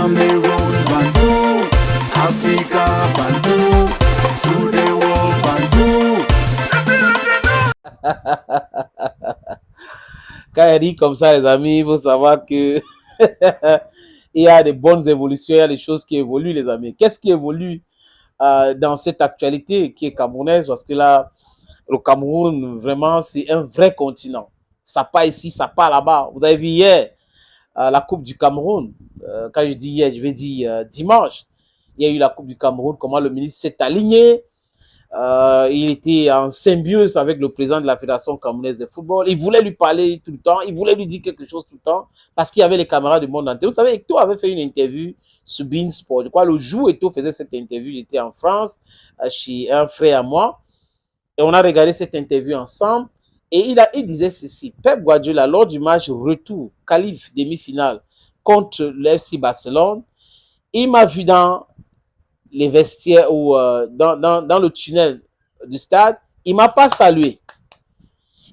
Cameroon, Bantou, Africa, Bantou, through the world, Bantou. Quand elle dit comme ça, les amis, il faut savoir que il y a des bonnes évolutions, il y a des choses qui évoluent, les amis. Qu'est-ce qui évolue dans cette actualité qui est camerounaise? Parce que là, le Cameroun, vraiment, c'est un vrai continent. Ça part ici, ça part là-bas. Vous avez vu hier la Coupe du Cameroun. Quand je dis hier, je vais dire dimanche. Il y a eu la Coupe du Cameroun, comment le ministre s'est aligné. Il était en symbiose avec le président de la Fédération camerounaise de football. Il voulait lui parler tout le temps. Il voulait lui dire quelque chose tout le temps parce qu'il y avait les caméras du monde entier. Vous savez, Eto'o avait fait une interview sur Beansport. Je crois le jour où Eto'o faisait cette interview, il était en France chez un frère à moi. Et on a regardé cette interview ensemble. Et il disait ceci. Pep Guardiola, lors du match retour, qualif demi-finale contre le FC Barcelone, il m'a vu dans les vestiaires ou dans le tunnel du stade, il ne m'a pas salué.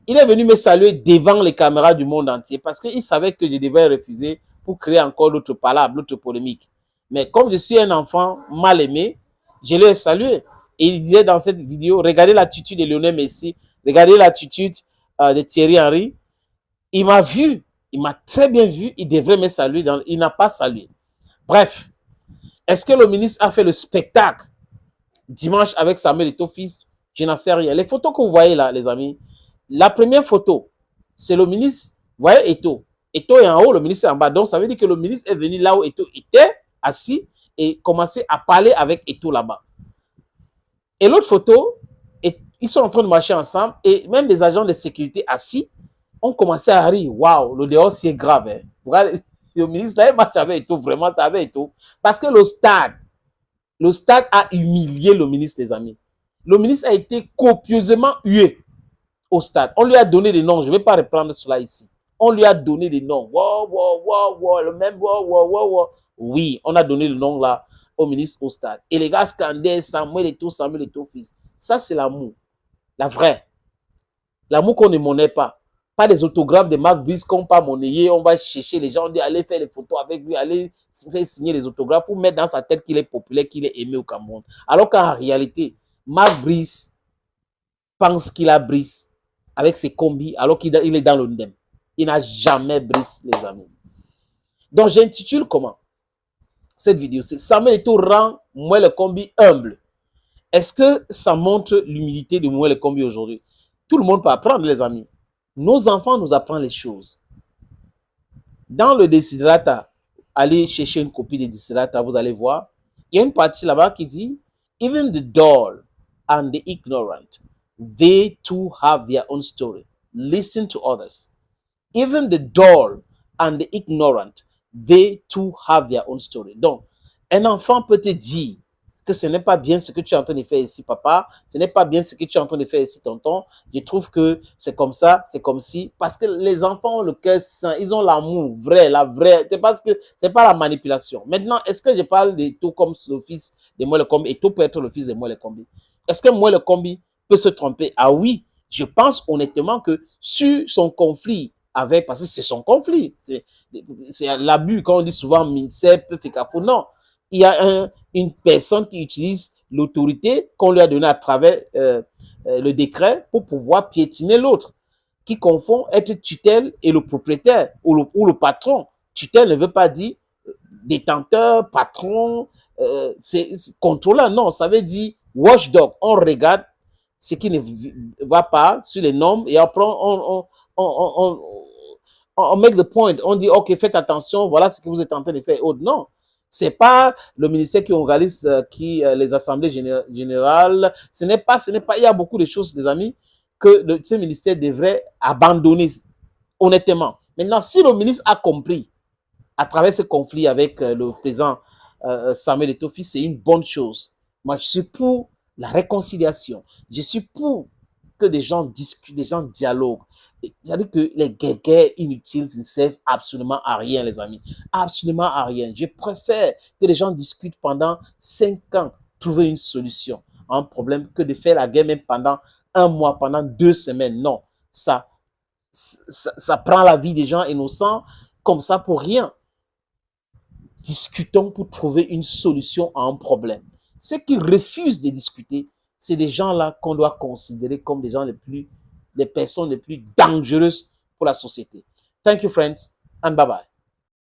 Il est venu me saluer devant les caméras du monde entier parce qu'il savait que je devais refuser pour créer encore d'autres palabres, d'autres polémiques. Mais comme je suis un enfant mal aimé, je l'ai salué. Et il disait dans cette vidéo, regardez l'attitude de Lionel Messi, regardez l'attitude de Thierry Henry. Il m'a vu, il m'a très bien vu, il devrait me saluer, il n'a pas salué. Bref, est-ce que le ministre a fait le spectacle dimanche avec Samuel Eto'o fils? Je n'en sais rien. Les photos que vous voyez là, les amis, la première photo, c'est le ministre. Vous voyez Eto'o. Eto'o est en haut, le ministre est en bas. Donc, ça veut dire que le ministre est venu là où Eto'o était, assis, et commençait à parler avec Eto'o là-bas. Et l'autre photo, ils sont en train de marcher ensemble, et même des agents de sécurité assis ont commencé à rire. Waouh, le dehors, c'est grave. Hein. Regardez, le ministre, là, il marche avec Eto'o, vraiment, ça avec Eto'o. Parce que le stade a humilié le ministre, les amis. Le ministre a été copieusement hué au stade. On lui a donné des noms. Je ne vais pas reprendre cela ici. On lui a donné des noms. Wow, wow, wow, wow, le même wow, wow, wow, wow. Oui, on a donné le nom là au ministre au stade. Et les gars scandaient Samuel Eto'o, fils. Ça, c'est l'amour. La vraie. L'amour qu'on ne monnaie pas. Pas des autographes de Marc Brice qu'on pas monnayer. On va chercher les gens, on dit allez faire des photos avec lui, allez faire signer les autographes pour mettre dans sa tête qu'il est populaire, qu'il est aimé au Cameroun. Alors qu'en réalité, Marc Brice pense qu'il a Brice avec ses combis alors qu'il est dans le NDEM. Il n'a jamais Brice, les amis. Donc, j'intitule comment cette vidéo? C'est Samuel Eto'o rend Moué le Combi humble. Est-ce que ça montre l'humilité de Moué le Combi aujourd'hui? Tout le monde peut apprendre, les amis. Nos enfants nous apprennent les choses. Dans le Desiderata, allez chercher une copie de Desiderata, vous allez voir. Il y a une partie là-bas qui dit Even the dull and the ignorant, they too have their own story. Listen to others. Even the dull and the ignorant, they too have their own story. Donc, un enfant peut te dire que ce n'est pas bien ce que tu es en train de faire ici, papa. Ce n'est pas bien ce que tu es en train de faire ici, tonton. Je trouve que c'est comme ça, c'est comme si. Parce que les enfants ont le cœur sain. Ils ont l'amour vrai, la vraie. C'est parce que c'est pas la manipulation. Maintenant, est-ce que je parle de tout comme le fils de Moué le Combi et tout peut être le fils de Moué le Combi? Est-ce que Moué le Combi peut se tromper? Ah oui, je pense honnêtement que sur son conflit avec, parce que c'est son conflit, c'est l'abus, quand on dit souvent Minsep, Fekafo, non. Il y a une personne qui utilise l'autorité qu'on lui a donnée à travers le décret pour pouvoir piétiner l'autre, qui confond être tutelle et le propriétaire ou le patron. Tutelle ne veut pas dire détenteur, patron, c'est contrôleur, non, ça veut dire watchdog. On regarde ce qui ne va pas sur les normes et après on make the point, on dit ok, faites attention, voilà ce que vous êtes en train de faire. Oh, non, c'est pas le ministère qui organise les assemblées générales, ce n'est pas, il y a beaucoup de choses, des amis, que ce ministère devrait abandonner, honnêtement. Maintenant, si le ministre a compris à travers ce conflit avec le président Samuel Eto'o fils, c'est une bonne chose. Moi, je suis pour la réconciliation. Je suis pour que des gens discutent, des gens dialoguent. C'est-à-dire que les guerres inutiles ne servent absolument à rien, les amis. Absolument à rien. Je préfère que les gens discutent pendant 5 ans, trouver une solution à un problème, que de faire la guerre même pendant 1 mois, pendant 2 semaines. Non, ça prend la vie des gens innocents comme ça pour rien. discutons pour trouver une solution à un problème. Ceux qui refusent de discuter, c'est des gens-là qu'on doit considérer comme les personnes les plus dangereuses pour la société. Thank you, friends, and bye-bye.